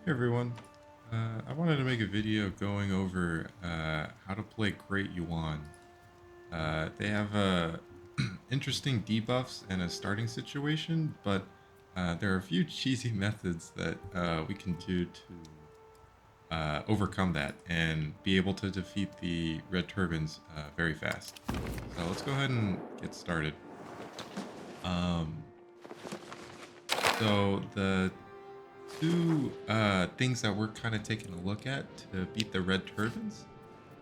Hey everyone, I wanted to make a video going over how to play Great Yuan. They have interesting debuffs and a starting situation, but there are a few cheesy methods that we can do to overcome that and be able to defeat the Red Turbans very fast. So let's go ahead and get started. Um, so the two things that we're kind of taking a look at to beat the Red Turbans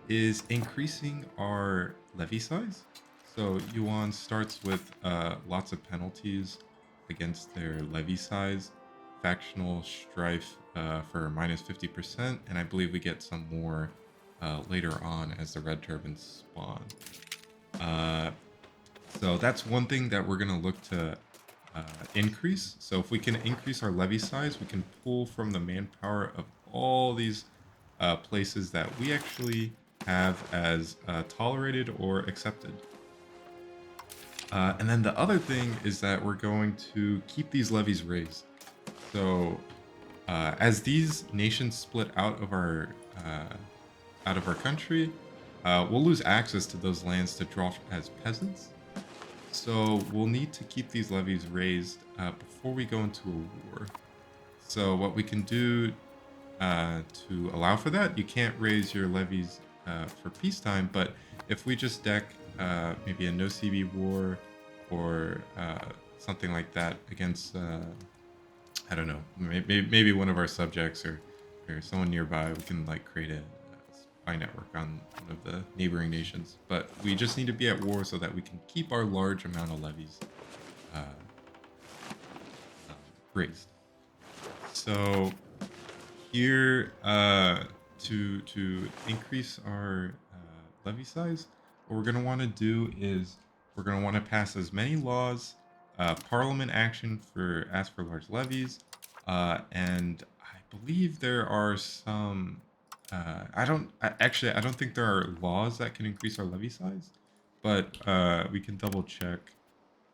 is increasing our levy size. So Yuan starts with lots of penalties against their levy size, factional strife for minus 50%, and I believe we get some more later on as the Red Turbans spawn. Uh, so that's one thing that we're going to look to increase. So if we can increase our levy size, we can pull from the manpower of all these places that we actually have as tolerated or accepted. And then the other thing is that we're going to keep these levies raised. So as these nations split out of our country, we'll lose access to those lands to draw as peasants. So we'll need to keep these levies raised before we go into a war. So what we can do to allow for that, you can't raise your levies for peacetime, but if we just deck maybe a no CB war or something like that against, I don't know, maybe one of our subjects or someone nearby, we can like create a spy network on one of the neighboring nations. But we just need to be at war so that we can keep our large amount of levies uh, raised. So here, to increase our levy size, what we're gonna want to do is we're gonna want to pass as many laws, parliament action for ask for large levies, and I believe there are some. I don't think there are laws that can increase our levy size, but we can double check.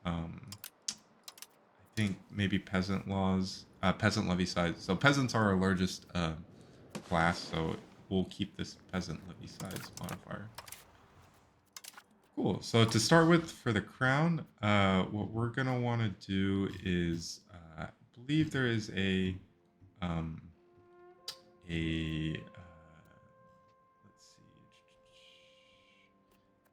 Um, I think maybe peasant laws, peasant levy size. So peasants are our largest class, so we'll keep this peasant levy size modifier. Cool. So to start with, for the crown, what we're gonna want to do is, I believe there is um, let's see.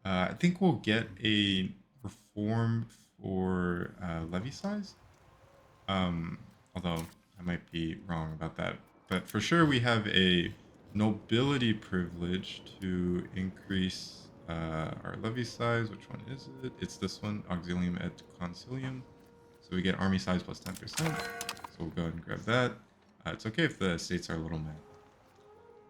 I think we'll get a reform for levy size. Um, Although I might be wrong about that, but for sure we have a nobility privilege to increase our levy size. Which one is it? It's this one, auxilium et consilium. So we get army size plus 10%. So we'll go ahead and grab that. It's okay if the states are a little mad.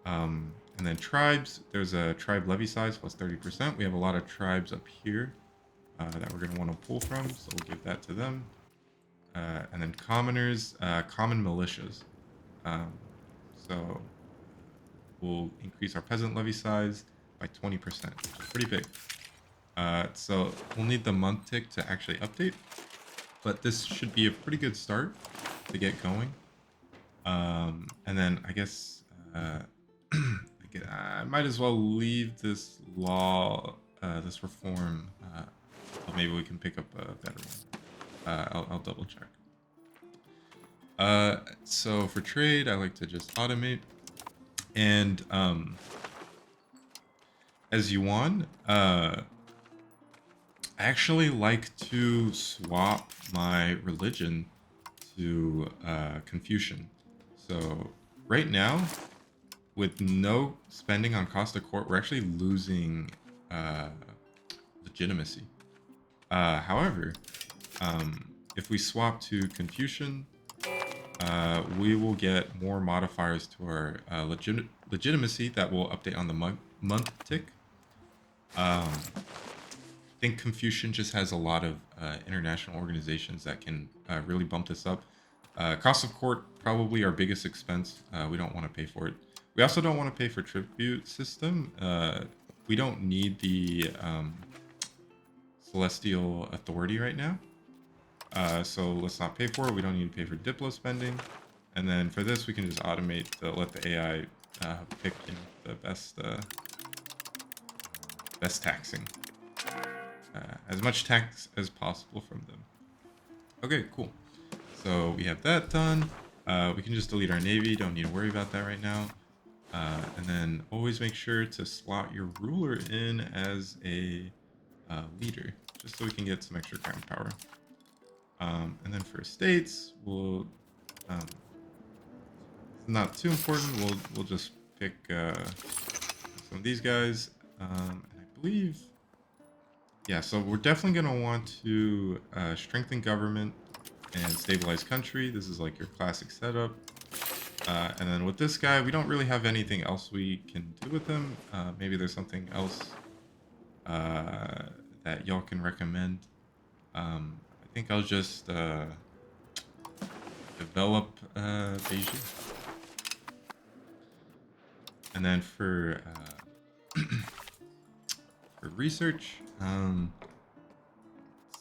And then tribes, there's a tribe levy size plus 30%. We have a lot of tribes up here that we're going to want to pull from, so we'll give that to them. And then commoners, common militias. Um, so we'll increase our peasant levy size by 20%, which is pretty big. So we'll need the month tick to actually update, but this should be a pretty good start to get going. And then I guess I might as well leave this law, this reform. Well, maybe we can pick up a better one. I'll double check. So for trade, I like to just automate. And as Yuan, I actually like to swap my religion to Confucian. So right now, with no spending on cost of court, we're actually losing legitimacy. However, if we swap to Confucian, we will get more modifiers to our legitimacy that will update on the month tick. I think Confucian just has a lot of international organizations that can really bump this up. Cost of court, probably our biggest expense. We don't want to pay for it. We also don't want to pay for tribute system. We don't need the celestial authority right now. So let's not pay for it. We don't need to pay for Diplo spending. And then for this, we can just automate let the AI pick the best taxing. As much tax as possible from them. Okay, cool. So we have that done. We can just delete our navy. Don't need to worry about that right now. And then always make sure to slot your ruler in as a leader, just so we can get some extra crown power. And then for estates, we'll not too important. We'll just pick some of these guys. And I believe, yeah. So we're definitely gonna want to strengthen government and stabilize country. This is like your classic setup. And then with this guy, we don't really have anything else we can do with him. Maybe there's something else that y'all can recommend. I think I'll just develop Beijing. And then for for research, it's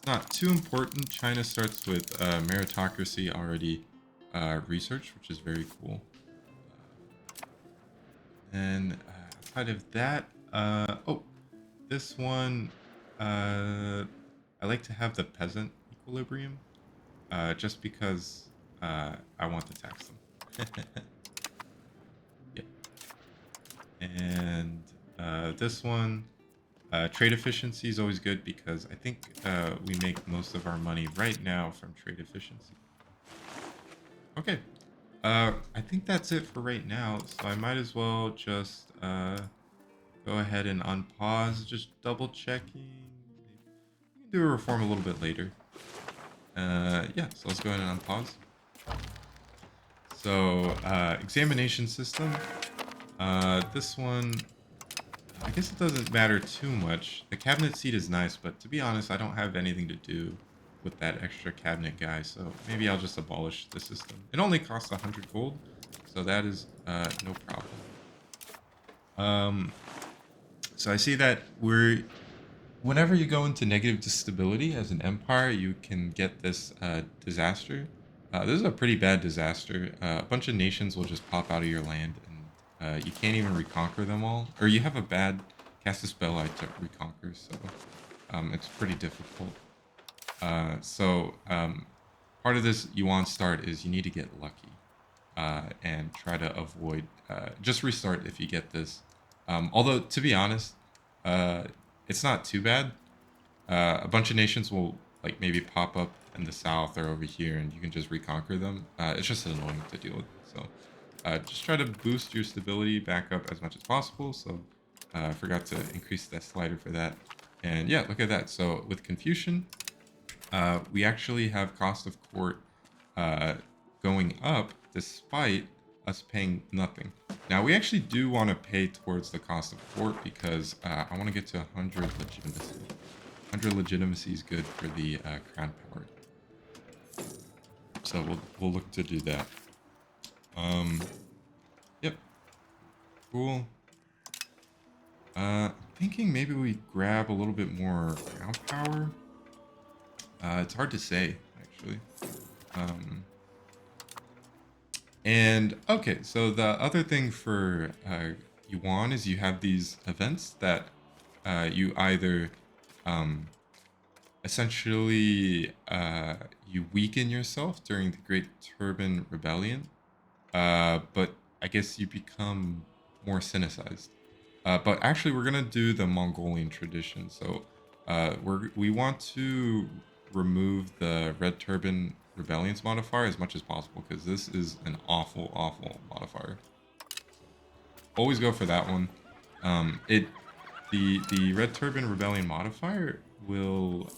not too important. China starts with meritocracy already research, which is very cool. And outside of that, oh, this one, I like to have the peasant equilibrium, just because I want to tax them. Yep. And this one, trade efficiency is always good because I think we make most of our money right now from trade efficiency. Okay. I think that's it for right now, so I might as well just go ahead and unpause, just double checking. We can do a reform a little bit later. Yeah, so let's go ahead and unpause. So, examination system. This one, I guess it doesn't matter too much. The cabinet seat is nice, but to be honest, I don't have anything to do with that extra cabinet guy, so maybe I'll just abolish the system. It only costs 100 gold, so that is no problem. So I see that whenever you go into negative stability as an empire, you can get this disaster. This is a pretty bad disaster. A bunch of nations will just pop out of your land, and you can't even reconquer them all. Or you have a bad cast a spell to reconquer, so it's pretty difficult. Part of this Yuan start is you need to get lucky and try to avoid, just restart if you get this. Although, to be honest, it's not too bad. A bunch of nations will like maybe pop up in the south or over here and you can just reconquer them. It's just annoying to deal with. So just try to boost your stability back up as much as possible. So I forgot to increase that slider for that. And yeah, look at that. So with Confucian, we actually have cost of court going up despite us paying nothing. Now we actually do want to pay towards the cost of court because I want to get to 100 legitimacy. 100 legitimacy is good for the crown power. So we'll look to do that. Yep. Cool. Thinking maybe we grab a little bit more crown power. It's hard to say, actually. And okay, so the other thing for Yuan is you have these events that you either essentially you weaken yourself during the Great Turban Rebellion, but I guess you become more cynicized. But actually, we're gonna do the Mongolian tradition, so we want to remove the Red Turban Rebellions modifier as much as possible because this is an awful modifier. Always go for that one. The Red Turban Rebellion modifier will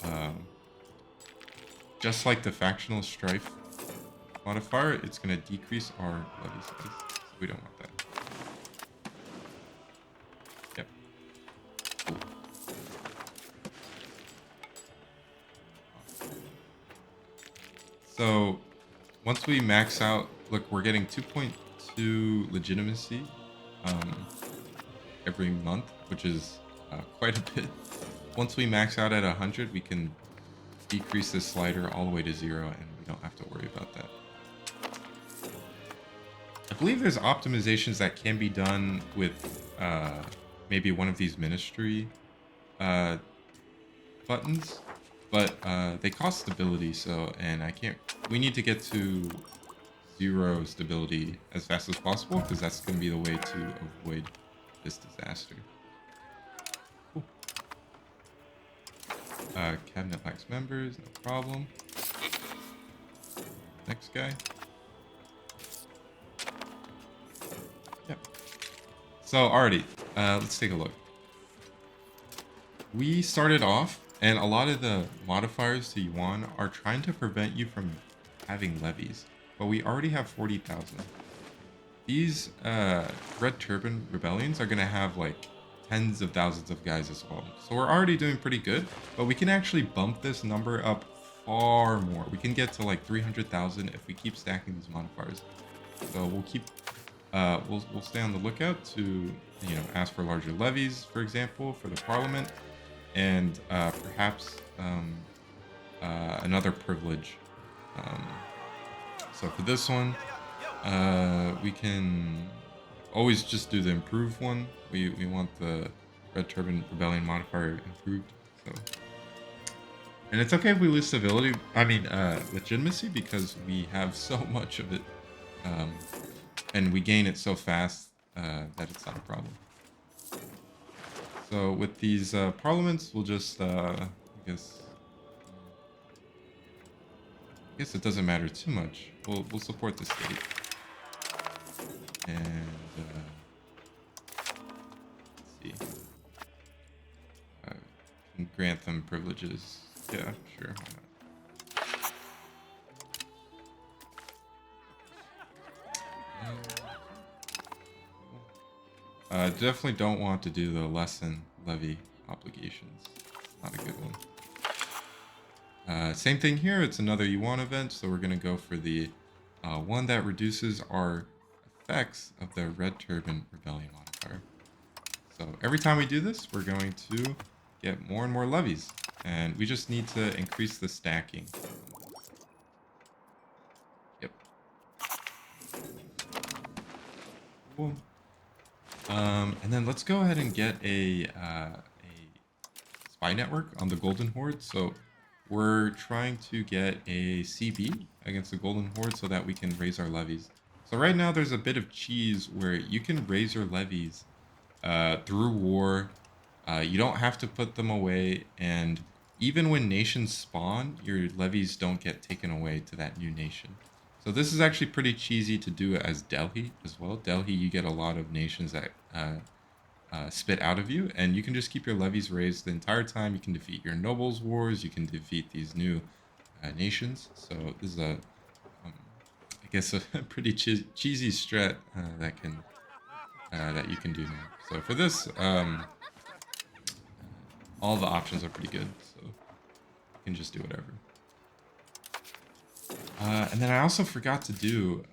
just like the Factional Strife modifier, it's gonna decrease our levy size. So we don't want that. Yep. Cool. So once we max out, look, we're getting 2.2 legitimacy every month, which is quite a bit. Once we max out at 100, we can decrease this slider all the way to 0, and we don't have to worry about that. believe there's optimizations that can be done with maybe one of these ministry uh, buttons, but they cost stability, and I can't. We need to get to 0 stability as fast as possible because that's going to be the way to avoid this disaster. Cool. Cabinet lacks members, no problem. Next guy. Yep. So already, let's take a look. We started off, and a lot of the modifiers to Yuan are trying to prevent you from having levies, but we already have 40,000. These Red Turban rebellions are going to have like tens of thousands of guys as well. So we're already doing pretty good, but we can actually bump this number up far more. We can get to like 300,000 if we keep stacking these modifiers. So we'll keep, we'll stay on the lookout to, ask for larger levies, for example, for the parliament, and perhaps another privilege. So for this one, we can always just do the improved one. We want the Red Turban Rebellion modifier improved. So, and it's okay if we lose stability. I mean, legitimacy, because we have so much of it, and we gain it so fast that it's not a problem. So with these parliaments, we'll just, I guess it doesn't matter too much. We'll support the state. And let's see. Can grant them privileges. Yeah, sure. Why not? Definitely don't want to do the lesson levy obligations. Not a good one. Same thing here. It's another Yuan event, so we're gonna go for the one that reduces our effects of the Red Turban Rebellion modifier. So every time we do this, we're going to get more and more levies, and we just need to increase the stacking. Yep. Cool. And then let's go ahead and get a spy network on the Golden Horde. So we're trying to get a CB against the Golden Horde so that we can raise our levies. So right now there's a bit of cheese where you can raise your levies through war. You don't have to put them away, and even when nations spawn, your levies don't get taken away to that new nation. So this is actually pretty cheesy to do as Delhi as well. Delhi, you get a lot of nations that spit out of you, and you can just keep your levies raised the entire time. You can defeat your nobles wars. You can defeat these new nations. So this is I guess a pretty cheesy strat that you can do now. So for this, all the options are pretty good. So you can just do whatever. And then I also forgot to do,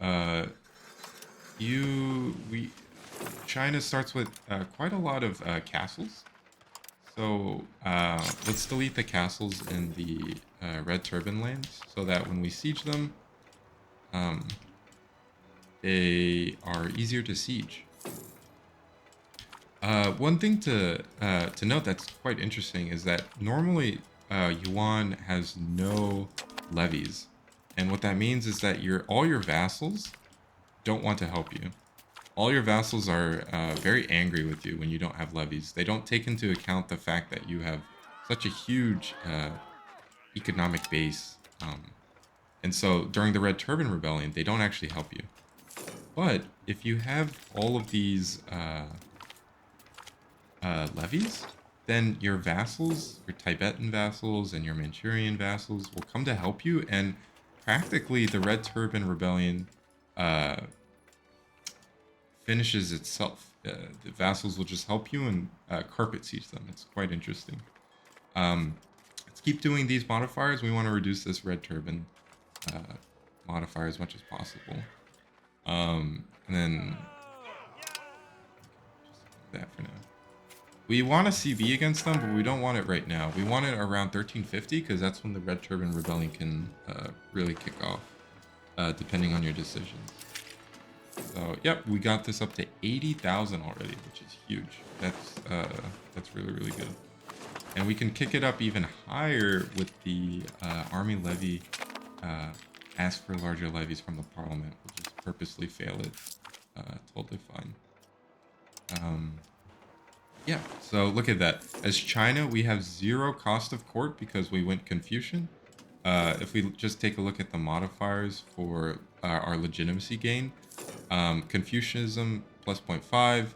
China starts with quite a lot of castles. So let's delete the castles in the Red Turban lands so that when we siege them, they are easier to siege. One thing to note that's quite interesting is that normally Yuan has no levies. And what that means is that all your vassals don't want to help you. All your vassals are very angry with you when you don't have levies. They don't take into account the fact that you have such a huge economic base. And so during the Red Turban Rebellion, they don't actually help you. But if you have all of these levies, then your vassals, your Tibetan vassals and your Manchurian vassals will come to help you, and practically the Red Turban Rebellion finishes itself. The vassals will just help you and carpet siege them. It's quite interesting. Let's keep doing these modifiers. We want to reduce this Red Turban modifier as much as possible. And then just that for now. We want a CB against them, but we don't want it right now. We want it around 1350 because that's when the Red Turban Rebellion can really kick off, depending on your decisions. So, yep, we got this up to 80,000 already, which is huge. That's really, really good. And we can kick it up even higher with the army levy. Ask for larger levies from the parliament. We'll just purposely fail it. Totally fine. Yeah, so look at that. As China, we have 0 cost of court because we went Confucian. If we just take a look at the modifiers for our legitimacy gain, Confucianism plus 0.5,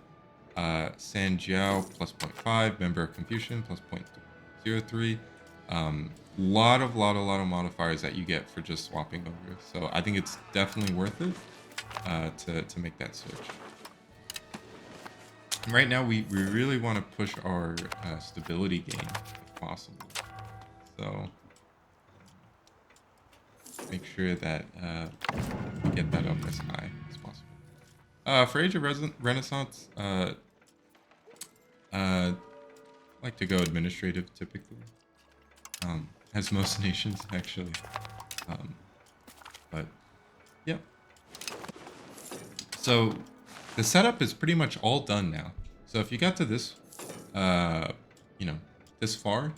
Sanjiao plus 0.5, member of Confucian plus 0.03. Lot of modifiers that you get for just swapping over. So I think it's definitely worth it to make that switch. Right now, we really want to push our stability gain if possible. So make sure that we get that up as high as possible. For Age of Renaissance, like to go administrative typically, as most nations actually. But yeah. So the setup is pretty much all done now. So if you got to this, this far,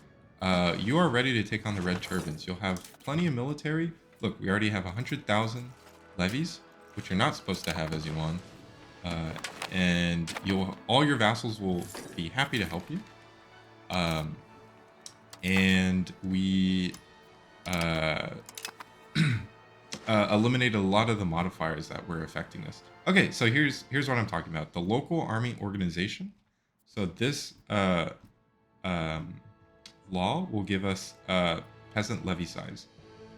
you are ready to take on the Red Turbans. You'll have plenty of military. Look, we already have 100,000 levies, which you're not supposed to have as Yuan. And all your vassals will be happy to help you. And we eliminated a lot of the modifiers that were affecting us. Okay, so here's what I'm talking about. The local army organization. So this law will give us peasant levy size.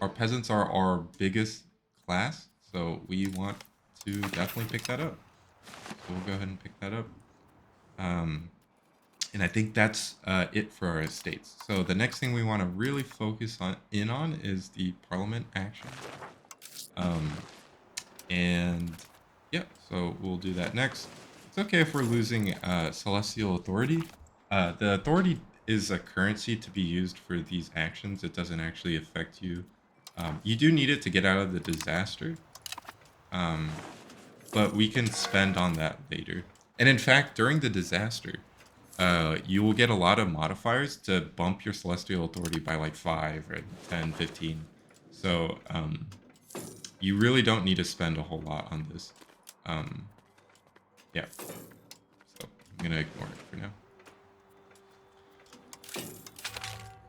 Our peasants are our biggest class, so we want to definitely pick that up. So we'll go ahead and pick that up. And I think that's it for our estates. So the next thing we want to really focus on is the parliament action. And yeah, so we'll do that next. It's okay if we're losing celestial authority. The authority is a currency to be used for these actions. It doesn't actually affect you. You do need it to get out of the disaster. But we can spend on that later. And in fact, during the disaster, you will get a lot of modifiers to bump your celestial authority by like 5 or 10, 15. So you really don't need to spend a whole lot on this. Yeah. So I'm gonna ignore it for now.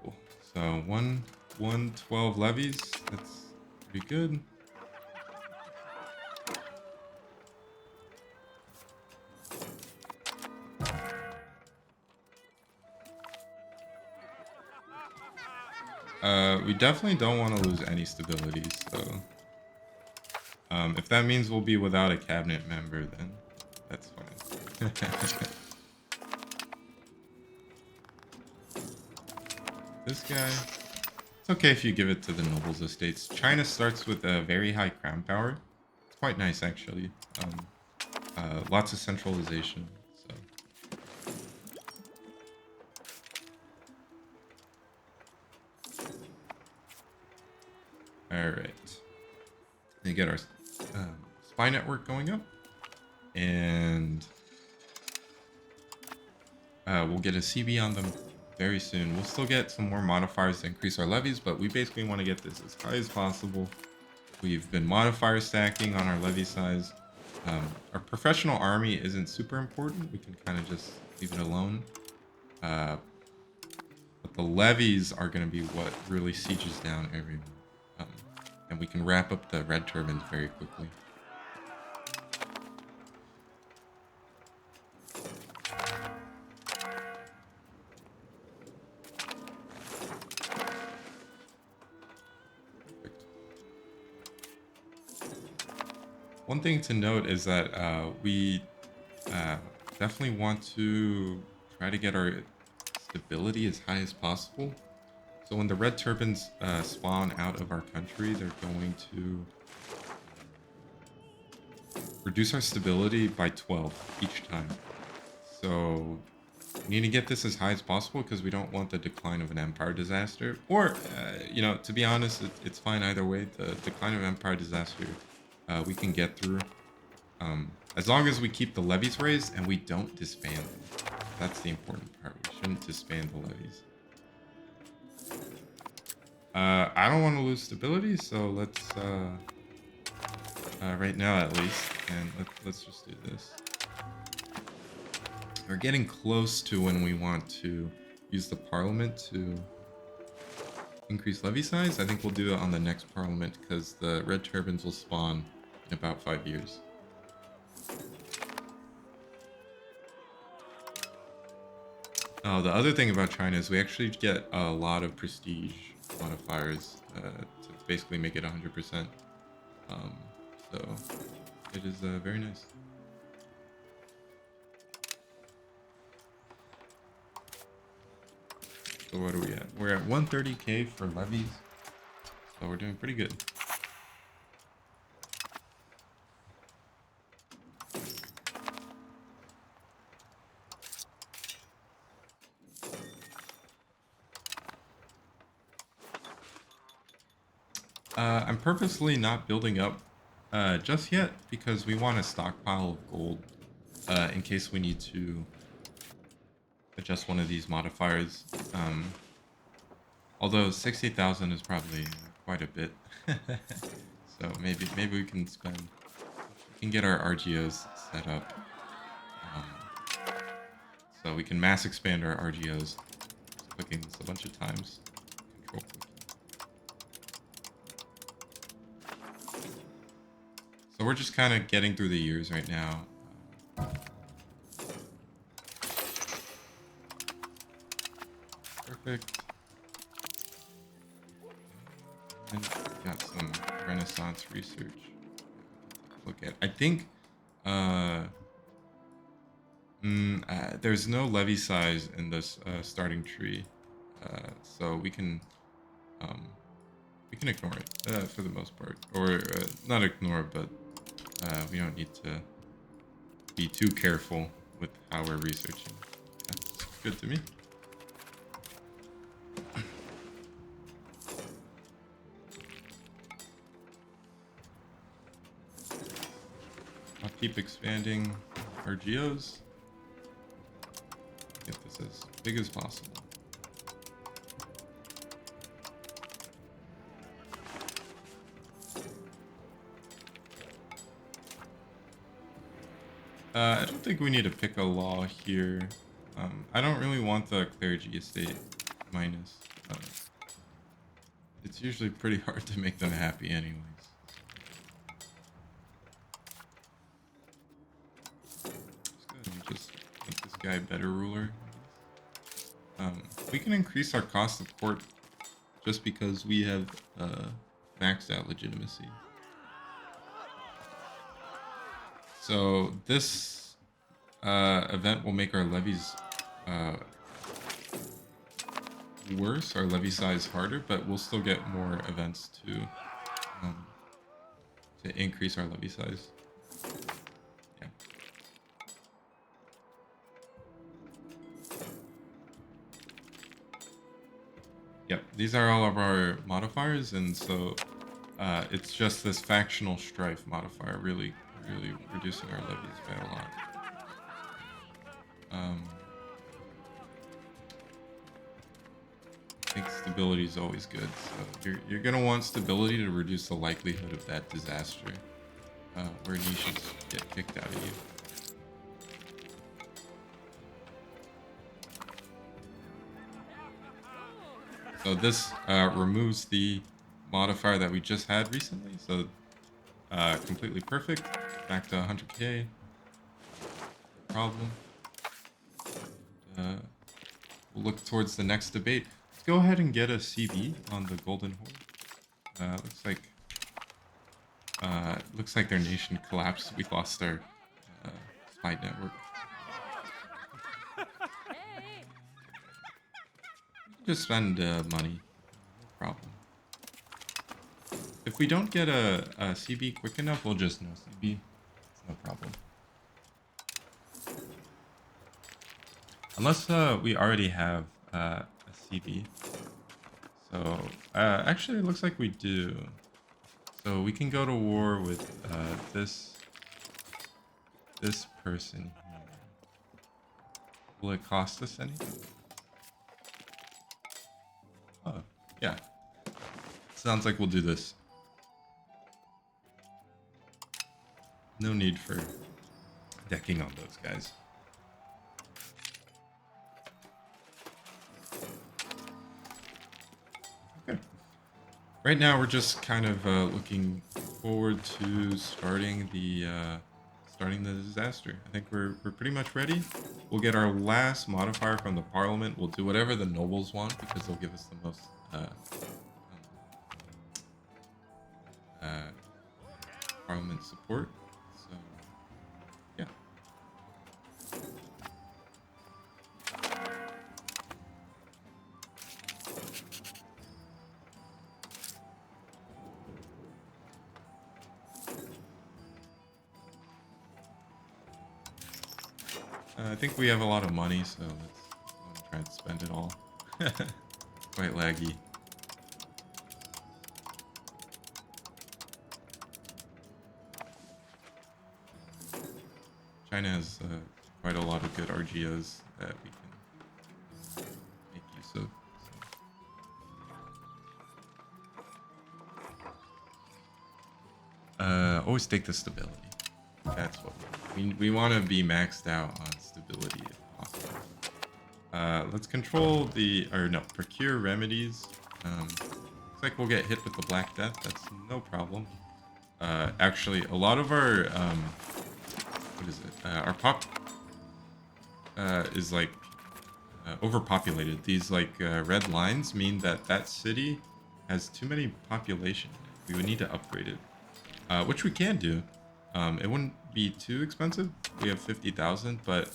Cool. So 112 levies. That's pretty good. We definitely don't want to lose any stability, so if that means we'll be without a cabinet member, then that's fine. This guy, it's okay if you give it to the nobles estates. China starts with a very high crown power. It's quite nice, actually. Lots of centralization. Alright. We get our spy network going up. And we'll get a CB on them very soon. We'll still get some more modifiers to increase our levies, but we basically want to get this as high as possible. We've been modifier stacking on our levy size. Our professional army isn't super important. We can kind of just leave it alone. But the levies are going to be what really sieges down everyone. And we can wrap up the red turbans very quickly. Perfect. One thing to note is that we definitely want to try to get our stability as high as possible. So when the red turbans spawn out of our country, they're going to reduce our stability by 12 each time. So we need to get this as high as possible because we don't want the decline of an empire disaster. Or, to be honest, it's fine either way. The decline of empire disaster we can get through. As long as we keep the levies raised and we don't disband them. That's the important part. We shouldn't disband the levies. I don't want to lose stability, so let's right now at least, and let's just do this. We're getting close to when we want to use the parliament to increase levy size. I think we'll do it on the next parliament because the red turbines will spawn in about 5 years. Oh, the other thing about China is we actually get a lot of prestige modifiers to basically make it 100%. So it is very nice. So what are we at? We're at 130k for levies. So we're doing pretty good. I'm purposely not building up just yet because we want a stockpile of gold in case we need to adjust one of these modifiers. Although 60,000 is probably quite a bit, so maybe we can get our RGOs set up, so we can mass expand our RGOs. Just clicking this a bunch of times. Control click. So we're just kind of getting through the years right now. Perfect. And got some Renaissance research. Look at. I think there's no levy size in this starting tree, so we can ignore it for the most part, or not ignore, but we don't need to be too careful with how we're researching. That's good to me. I'll keep expanding our geos. Get this as big as possible. I don't think we need to pick a law here. I don't really want the clergy estate minus. It's usually pretty hard to make them happy anyways. Just make this guy better ruler. We can increase our cost of court just because we have maxed out legitimacy. So this event will make our levies worse, our levy size harder, but we'll still get more events to increase our levy size. Yeah. Yep, these are all of our modifiers, and so it's just this factional strife modifier really reducing our levies by a lot. I think stability is always good, so you're gonna want stability to reduce the likelihood of that disaster where nations get kicked out of you. So this removes the modifier that we just had recently, so completely perfect. Back to 100k. No problem. We'll look towards the next debate. Let's go ahead and get a CB on the Golden Horde. Looks like their nation collapsed. We lost their spy network. Just spend money. No problem. If we don't get a CB quick enough, we'll just no CB. It's no problem. Unless we already have a CB. So actually it looks like we do. So we can go to war with this this person here. Will it cost us anything? Oh, yeah. Sounds like we'll do this. No need for decking on those guys. Okay. Right now, we're just kind of looking forward to starting the disaster. I think we're pretty much ready. We'll get our last modifier from the Parliament. We'll do whatever the nobles want because they'll give us the most Parliament support. So, yeah. I think we have a lot of money, so let's try and spend it all. Quite laggy. China has quite a lot of good RGOs that we can make use of. So. Always take the stability. That's what we want to be maxed out on stability if possible. Let's control procure remedies. Looks like we'll get hit with the Black Death. That's no problem. Actually, a lot of our what is it? Our pop is like overpopulated. These like red lines mean that that city has too many population. We would need to upgrade it, which we can do. It wouldn't be too expensive. We have 50,000, but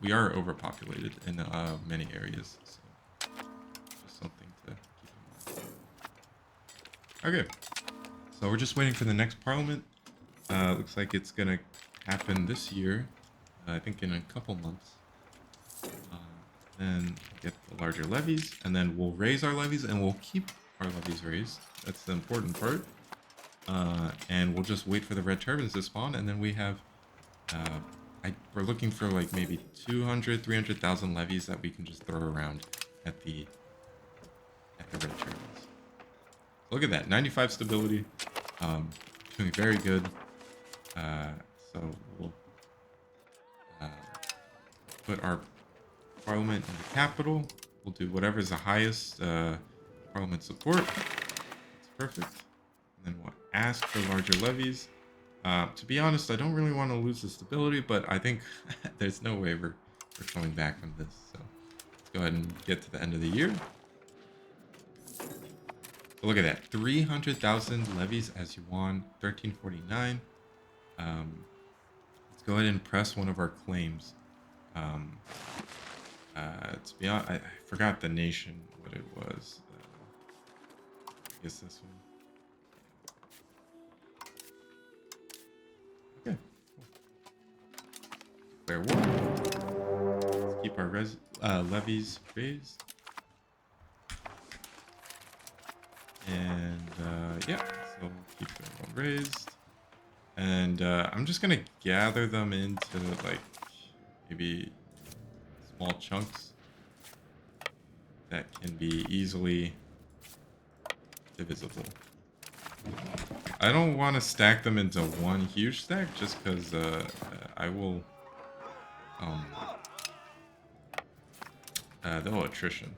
we are overpopulated in many areas. So just something to keep in mind. Okay, so we're just waiting for the next parliament. Looks like it's gonna happen this year. I think in a couple months. Then get the larger levies, and then we'll raise our levies, and we'll keep our levies raised. That's the important part. And we'll just wait for the red turbans to spawn, and then we have, we're looking for like maybe 200, 300,000 levies that we can just throw around at the red turbans. Look at that, 95 stability, doing very good. So we'll put our parliament in the capital. We'll do whatever's the highest parliament support. That's perfect. And then we'll ask for larger levies. To be honest, I don't really want to lose the stability, but I think there's no way we're coming back from this. So let's go ahead and get to the end of the year. So look at that, 300,000 levies as Yuan, 1349. Let's go ahead and press one of our claims. To be honest, I forgot the nation, what it was. I guess this one. Okay, cool. Declare war. Let's keep our levies raised. And yeah, so we'll keep everyone raised. And I'm just gonna gather them into like maybe small chunks that can be easily divisible. I don't want to stack them into one huge stack just because I will they'll attrition.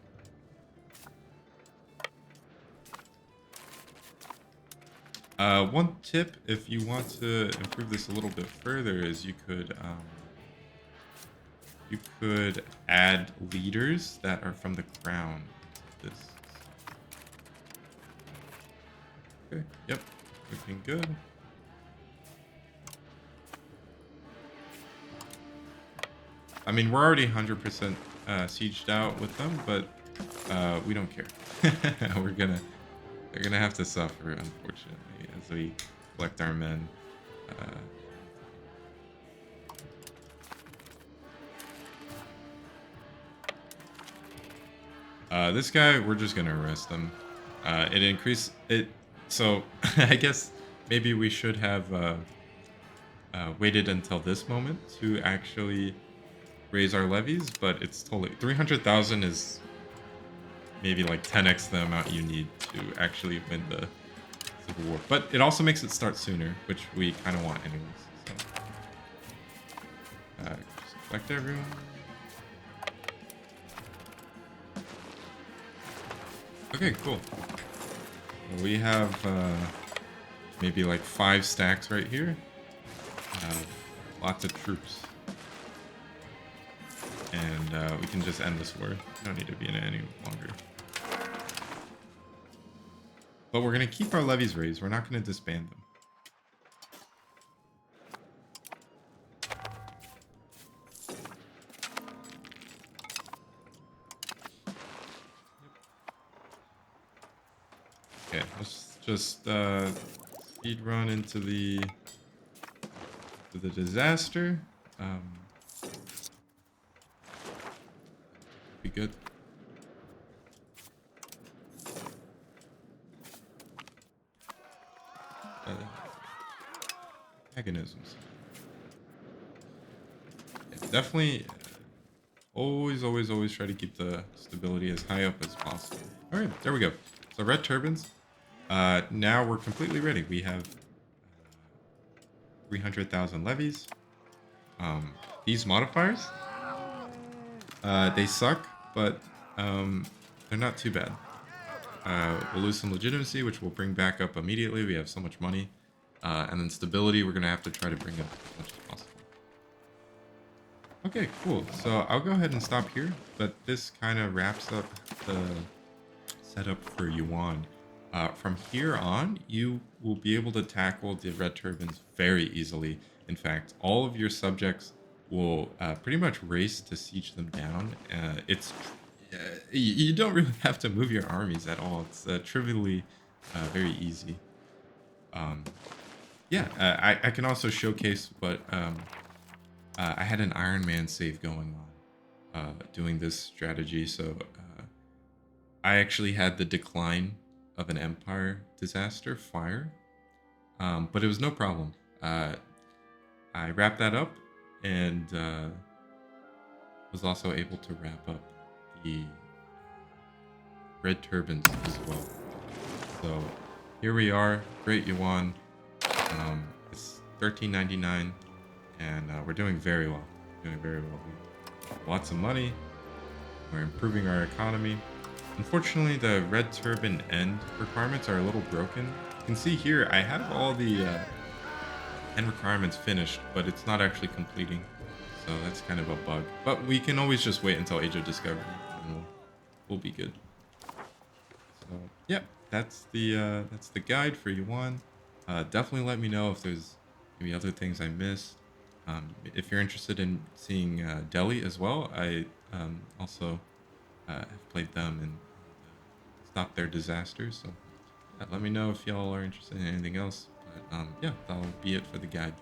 One tip, if you want to improve this a little bit further, is you could add leaders that are from the crown. This. Okay. Yep. Looking good. I mean, we're already 100% sieged out with them, but we don't care. They're gonna have to suffer, unfortunately, as we collect our men. This guy, we're just gonna arrest him. It increased it, so I guess maybe we should have waited until this moment to actually raise our levies, but it's totally 300,000 is maybe like 10x the amount you need to actually win the Civil War. But it also makes it start sooner, which we kind of want anyways. So, just collect everyone. Okay, cool. We have maybe like 5 stacks right here. Lots of troops. And we can just end this war. We don't need to be in it any longer. But we're going to keep our levies raised. We're not going to disband them. Okay, let's just speed run into the disaster. Be good. Mechanisms. Yeah, definitely. Always try to keep the stability as high up as possible. All right, there we go. So red turbines. Now we're completely ready. We have 300,000 levies. These modifiers, they suck, but they're not too bad. We'll lose some legitimacy, which we'll bring back up immediately. We have so much money. And then stability, we're going to have to try to bring up as much as possible. Okay, cool. So I'll go ahead and stop here, but this kind of wraps up the setup for Yuan. From here on, you will be able to tackle the red turbines very easily. In fact, all of your subjects will pretty much race to siege them down. You don't really have to move your armies at all. It's trivially very easy. I can also showcase what I had an Iron Man save going on doing this strategy. So I actually had the decline of an empire disaster fire, but it was no problem. I wrapped that up and was also able to wrap up the red turbines as well. So here we are, Great Yuan. It's 13.99, and we're doing very well. We have lots of money. We're improving our economy. Unfortunately, the red turbine end requirements are a little broken. You can see here, I have all the end requirements finished, but it's not actually completing. So that's kind of a bug. But we can always just wait until Age of Discovery, and we'll be good. So yeah, that's the guide for Yuan. Definitely let me know if there's maybe other things I missed. If you're interested in seeing Delhi as well, I also have played them and stopped their disasters. So yeah, let me know if y'all are interested in anything else. But yeah, that'll be it for the guide.